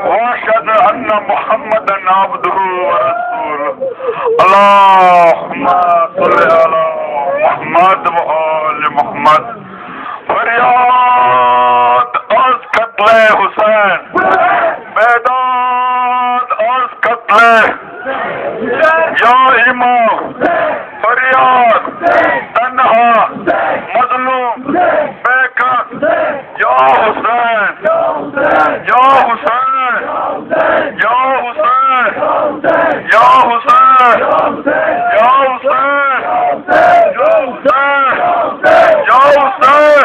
واشهد ان محمدا عبده ورسوله اللهم صل على محمد وآل محمد فریاد از قتل حسین بیداد از قتل یا امام فریاد تنہا مظلوم بیکر یا حسین یا حسین یا حسین یا حسین یا حسین یا حسین یا حسین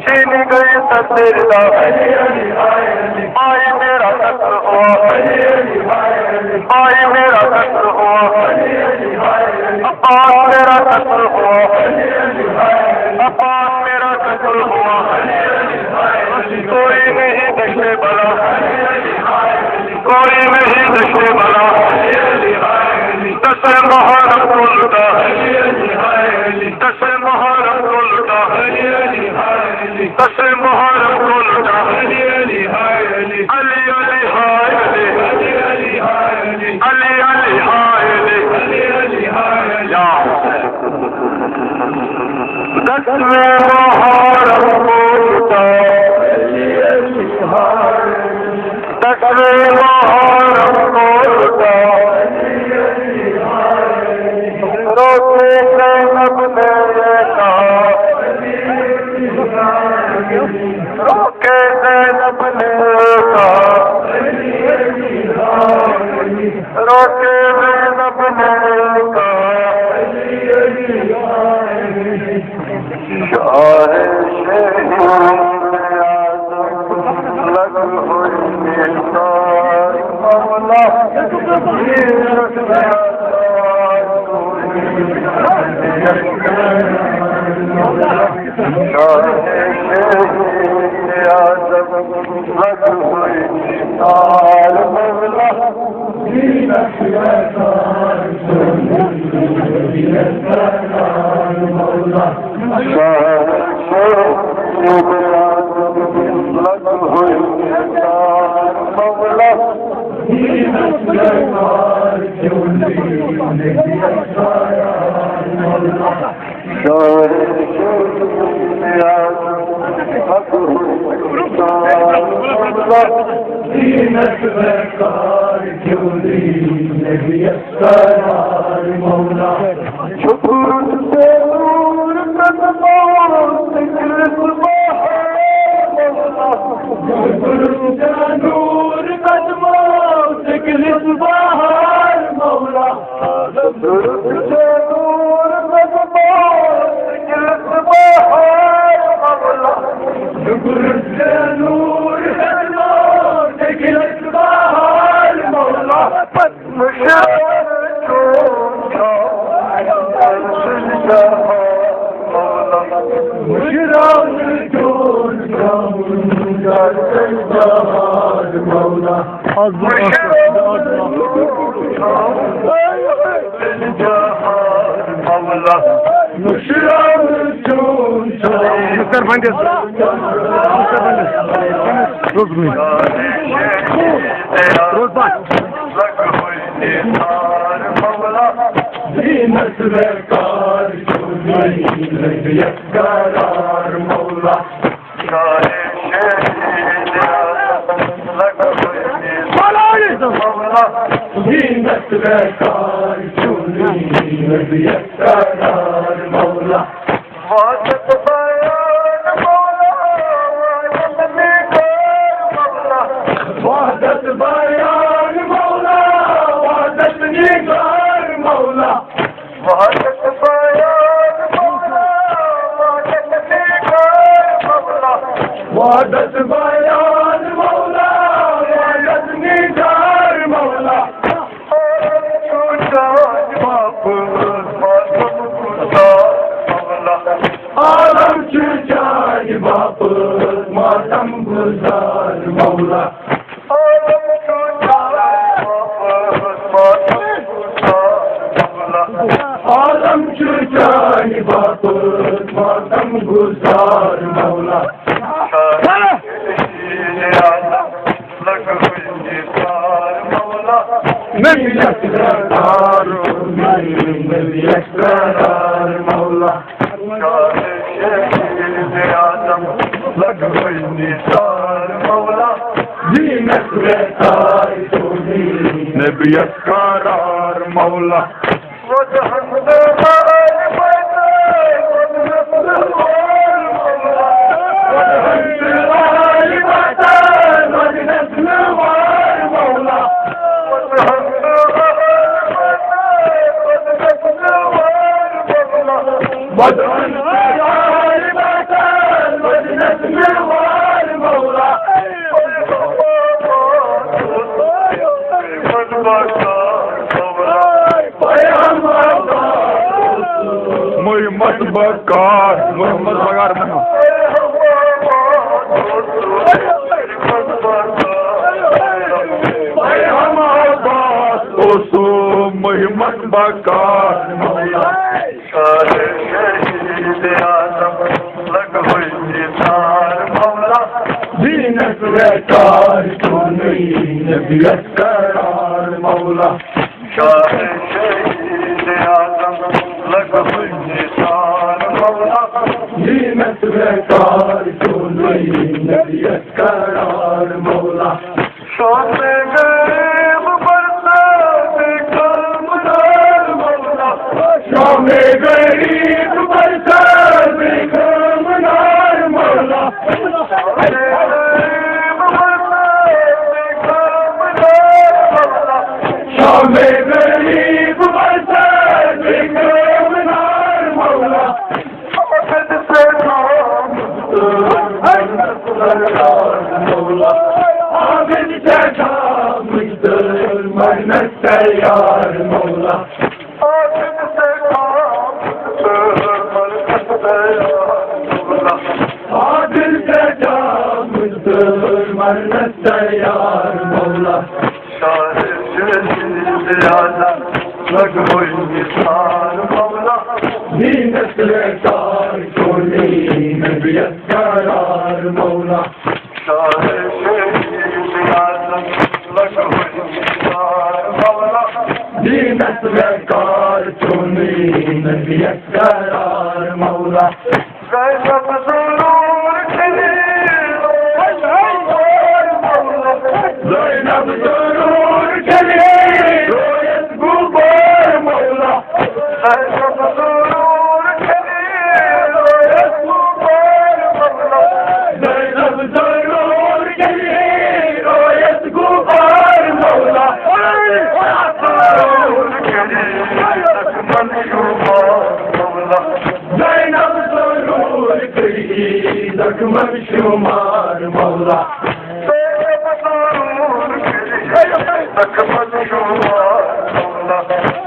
छीनी गई तेरी दा भाई मेरा कत्ल हुआ भाई मेरा कत्ल हुआ अब्बास मेरा कत्ल हुआ अब्बास मेरा कत्ल हुआ कोई नहीं दशे बला कोई नहीं दशे बला दशे मुहर्रम को लुटा दशे मुहर्रम को लुटा दशे मुहर्रम को लुटा अली अली हाय अली अली अली हाय अली या दशे मुहर्रम को लुटा दशे मुहर्रम को लुटा रोके ज़ैनब ने ये कहा रोके ज़ैनब ने ये कहा रोके ज़ैनब ने ये कहा शाह लग हुई मौला बकार मोहम्मद बकार मोहम्मद बकार मौला शहीद आजम लग हुई निसार मौला दीनत बेकार सुनी नबियत करार मौला शहीद आजम लग हुई निसार मौला दीनत बेकार सुनी नबियत करार मौला शोने गरीब बरसात कामदार मौला शोने गरीब बरसात कामदार मौला शोने गरीब बरसात कामदार मौला आबिद से मन्नत तैयार मौला आबिद से मन्नत तैयार मौला आबिद से मन्नत तैयार मौला शहीद आजम लग हुई निसार मौला दीनत बेकार सोनी नबियत करार मौला दीनत बेकार सुनी नबियत करार मौला ज़ैनब ज़रूर चली ज़ैनब ज़रूर चली रोयत गुबार मौला ज़ैनब ज़रूर चली रोयत गुबार मौला ज़ैनब ज़रूर चली रोयत गुबार मौला ज़ैनब ज़रूर करी ज़ख्मन शुमार मौला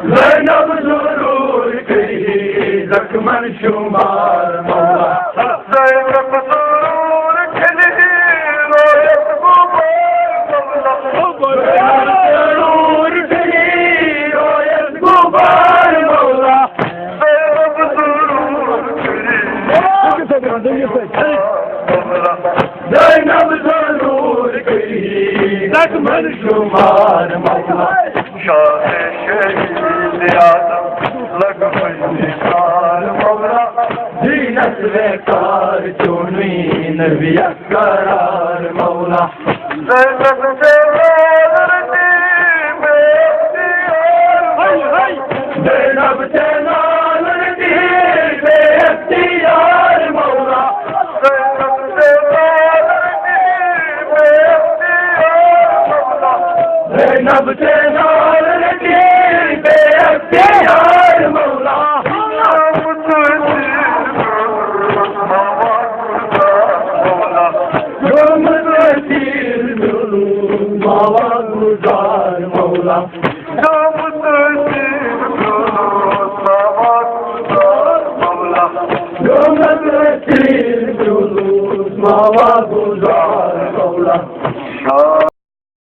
ज़ैनब ज़रूर करी ज़ख्मन शुमार मौला ज़ैनब ज़रूर करी रोयत गुबार मौला ज़रूर करी रोयत गुबार मौला ज़ैनब ज़रूर करी ज़ैनब ज़रूर करी ज़ख्मन शुमार मौला शहीद आजम लग हुई निसार मौला दीनत बेकार चुनी नबियत करार मौला ज़ैनब ज़ैनब से नाल बेख्तियार मौला ज़ैनब से नाल बेख्तियार मौला ज़ैनब से नाल बेख्तियार मौला बाबा गुजार मौला बाबा गुजार मौला